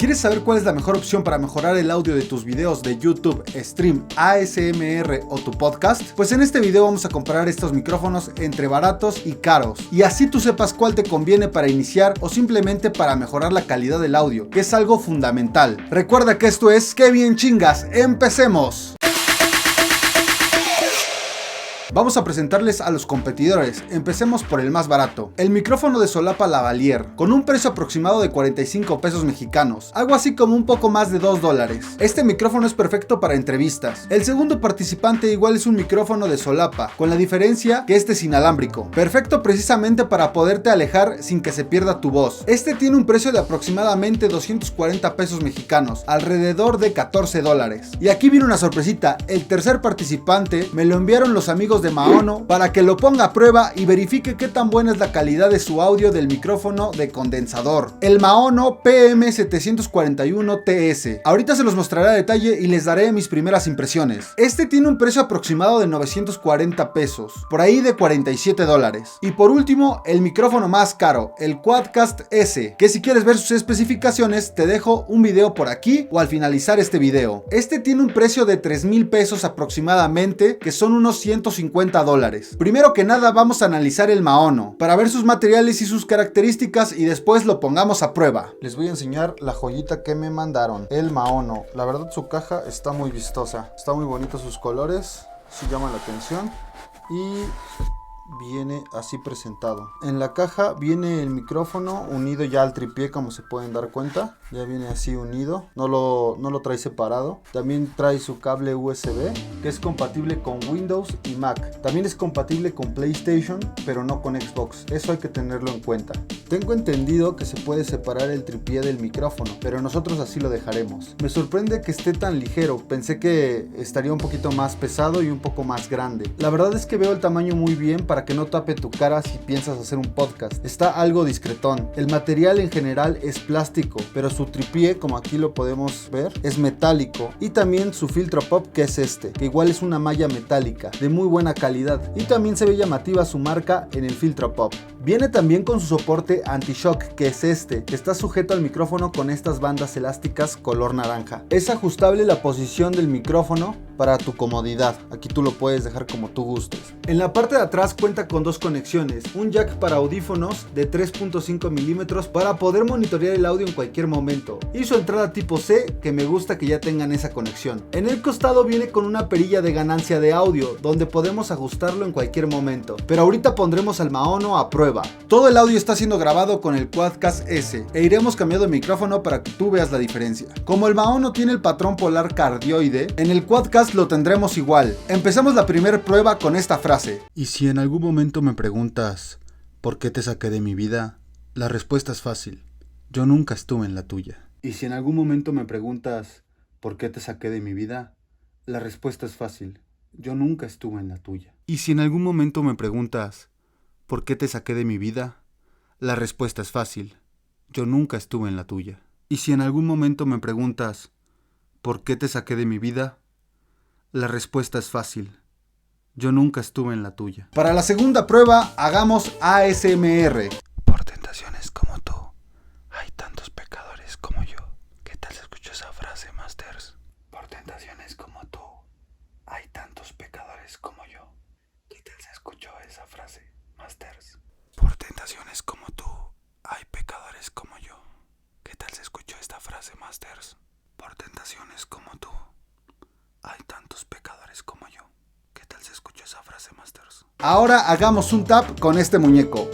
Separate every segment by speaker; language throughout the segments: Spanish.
Speaker 1: ¿Quieres saber cuál es la mejor opción para mejorar el audio de tus videos de YouTube, stream, ASMR o tu podcast? Pues en este video vamos a comparar estos micrófonos entre baratos y caros, y así tú sepas cuál te conviene para iniciar o simplemente para mejorar la calidad del audio, que es algo fundamental. Recuerda que esto es ¡Qué bien chingas! ¡Empecemos! Vamos a presentarles a los competidores. Empecemos por el más barato, el micrófono de solapa Lavalier, con un precio aproximado de 45 pesos mexicanos, algo así como un poco más de $2. Este micrófono es perfecto para entrevistas. El segundo participante igual es un micrófono de solapa, con la diferencia que este es inalámbrico, perfecto precisamente para poderte alejar sin que se pierda tu voz. Este tiene un precio de aproximadamente 240 pesos mexicanos, alrededor de $14. Y aquí viene una sorpresita, el tercer participante me lo enviaron los amigos de Maono para que lo ponga a prueba y verifique qué tan buena es la calidad de su audio del micrófono de condensador, el Maono PM741TS. Ahorita se los mostraré a detalle y les daré mis primeras impresiones. Este tiene un precio aproximado de 940 pesos, por ahí de $47. Y por último, el micrófono más caro, el Quadcast S, que si quieres ver sus especificaciones te dejo un video por aquí o al finalizar este video. Este tiene un precio de 3,000 pesos aproximadamente, que son unos $150. Primero que nada vamos a analizar el Maono, para ver sus materiales y sus características y después lo pongamos a prueba. Les voy a enseñar la joyita que me mandaron, el Maono. La verdad su caja está muy vistosa, está muy bonito, sus colores sí llaman la atención y viene así presentado. En la caja viene el micrófono unido ya al tripié, como se pueden dar cuenta. Ya viene así unido, no lo trae separado. También trae su cable USB, que es compatible con Windows y Mac. También es compatible con PlayStation, pero no con Xbox. Eso hay que tenerlo en cuenta. Tengo entendido que se puede separar el tripié del micrófono, pero nosotros así lo dejaremos. Me sorprende que esté tan ligero. Pensé que estaría un poquito más pesado y un poco más grande. La verdad es que veo el tamaño muy bien para que no tape tu cara si piensas hacer un podcast. Está algo discretón. El material en general es plástico, pero su tripié, como aquí lo podemos ver, es metálico. Y también su filtro pop, que es este, que igual es una malla metálica de muy buena calidad. Y también se ve llamativa su marca en el filtro pop. Viene también con su soporte anti-shock, que es este, que está sujeto al micrófono con estas bandas elásticas color naranja. Es ajustable la posición del micrófono para tu comodidad. Aquí tú lo puedes dejar como tú gustes. En la parte de atrás cuenta con dos conexiones, un jack para audífonos de 3.5 milímetros para poder monitorear el audio en cualquier momento, y su entrada tipo C, que me gusta que ya tengan esa conexión. En el costado viene con una perilla de ganancia de audio, donde podemos ajustarlo en cualquier momento, pero ahorita pondremos al Maono a prueba. Todo el audio está siendo grabado con el Quadcast S, e iremos cambiando el micrófono para que tú veas la diferencia. Como el Maono tiene el patrón polar cardioide, en el Quadcast lo tendremos igual. Empezamos la primera prueba con esta frase: y si en algún momento me preguntas ¿por qué te saqué de mi vida? La respuesta es fácil: yo nunca estuve en la tuya. Y si en algún momento me preguntas ¿por qué te saqué de mi vida? La respuesta es fácil: yo nunca estuve en la tuya. Y si en algún momento me preguntas ¿por qué te saqué de mi vida? La respuesta es fácil: yo nunca estuve en la tuya. Y si en algún momento me preguntas ¿por qué te saqué de mi vida? La respuesta es fácil: yo nunca estuve en la tuya. Para la segunda prueba, hagamos ASMR. Por tentaciones como tú, hay tantos pecadores como yo. ¿Qué tal se escuchó esa frase, Masters? Por tentaciones como tú, hay tantos pecadores como yo. ¿Qué tal se escuchó esa frase, Masters? Por tentaciones como tú, hay pecadores como yo. ¿Qué tal se escuchó esta frase, Masters? Por tentaciones como tú, hay tantos pecadores como yo. ¿Qué tal se escuchó esa frase, Masters? Ahora hagamos un tap con este muñeco.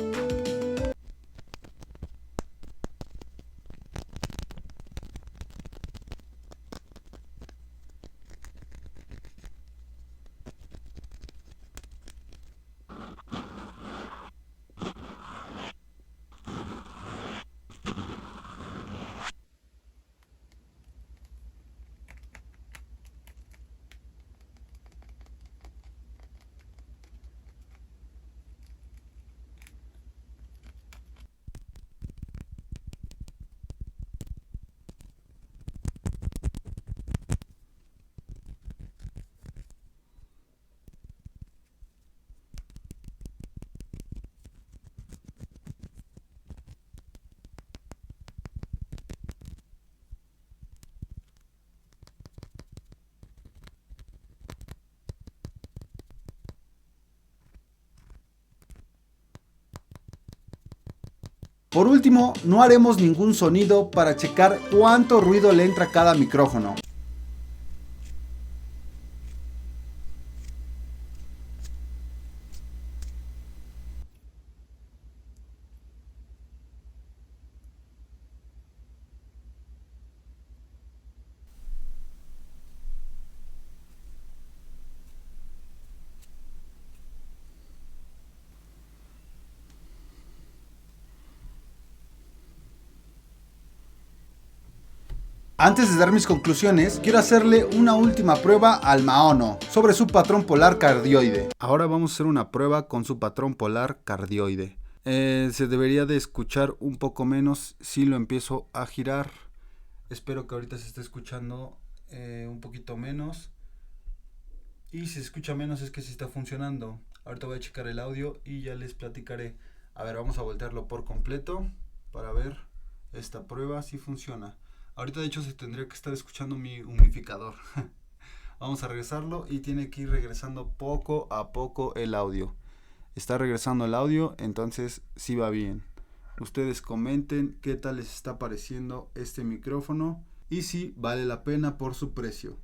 Speaker 1: Por último, no haremos ningún sonido para checar cuánto ruido le entra a cada micrófono. Antes de dar mis conclusiones, quiero hacerle una última prueba al Maono sobre su patrón polar cardioide. Ahora vamos a hacer una prueba con su patrón polar cardioide. Se debería de escuchar un poco menos si lo empiezo a girar. Espero que ahorita se esté escuchando un poquito menos. Y si se escucha menos es que sí está funcionando. Ahorita voy a checar el audio y ya les platicaré. A ver, vamos a voltearlo por completo para ver esta prueba si funciona. Ahorita de hecho se tendría que estar escuchando mi humidificador. Vamos a regresarlo y tiene que ir regresando poco a poco el audio. Está regresando el audio, entonces sí va bien. Ustedes comenten qué tal les está pareciendo este micrófono y si vale la pena por su precio.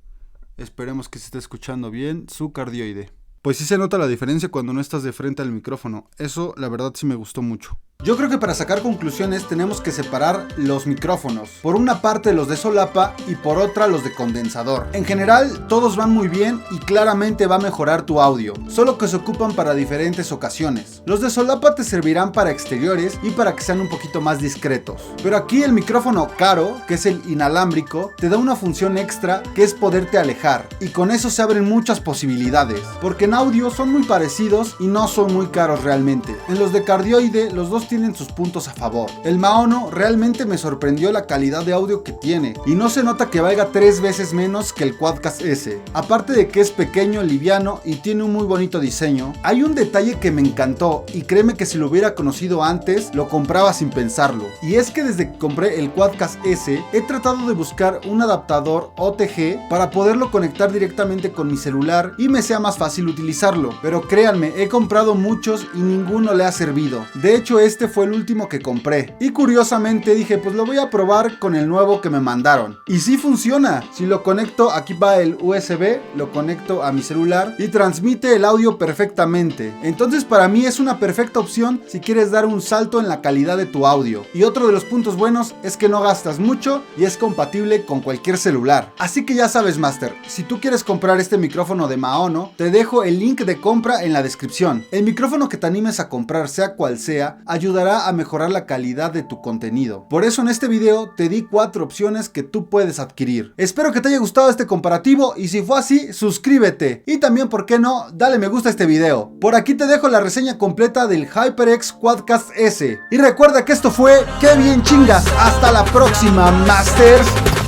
Speaker 1: Esperemos que se esté escuchando bien su cardioide. Pues sí se nota la diferencia cuando no estás de frente al micrófono. Eso la verdad sí me gustó mucho. Yo creo que para sacar conclusiones tenemos que separar los micrófonos. Por una parte los de solapa y por otra los de condensador. En general todos van muy bien y claramente va a mejorar tu audio, solo que se ocupan para diferentes ocasiones. Los de solapa te servirán para exteriores y para que sean un poquito más discretos. Pero aquí el micrófono caro, que es el inalámbrico, te da una función extra que es poderte alejar. Y con eso se abren muchas posibilidades, porque en audio son muy parecidos y no son muy caros realmente. En los de cardioide los dos tienen sus puntos a favor. El Maono realmente me sorprendió la calidad de audio que tiene y no se nota que valga 3 veces menos que el Quadcast S. Aparte de que es pequeño, liviano y tiene un muy bonito diseño, hay un detalle que me encantó y créeme que si lo hubiera conocido antes lo compraba sin pensarlo. Y es que desde que compré el Quadcast S he tratado de buscar un adaptador OTG para poderlo conectar directamente con mi celular y me sea más fácil utilizarlo, pero créanme, he comprado muchos y ninguno le ha servido. De hecho este fue el último que compré y curiosamente dije pues lo voy a probar con el nuevo que me mandaron y sí funciona. Si lo conecto, aquí va el USB, lo conecto a mi celular y transmite el audio perfectamente. Entonces para mí es una perfecta opción si quieres dar un salto en la calidad de tu audio. Y otro de los puntos buenos es que no gastas mucho y es compatible con cualquier celular. Así que ya sabes, Master, si tú quieres comprar este micrófono de Maono, te dejo el link de compra en la descripción. El micrófono que te animes a comprar, sea cual sea, ayudará a mejorar la calidad de tu contenido. Por eso en este video te di 4 opciones que tú puedes adquirir. Espero que te haya gustado este comparativo y si fue así, suscríbete. Y también, ¿por qué no? Dale me gusta a este video. Por aquí te dejo la reseña completa del HyperX Quadcast S. Y recuerda que esto fue ¡Qué bien chingas! Hasta la próxima, Masters.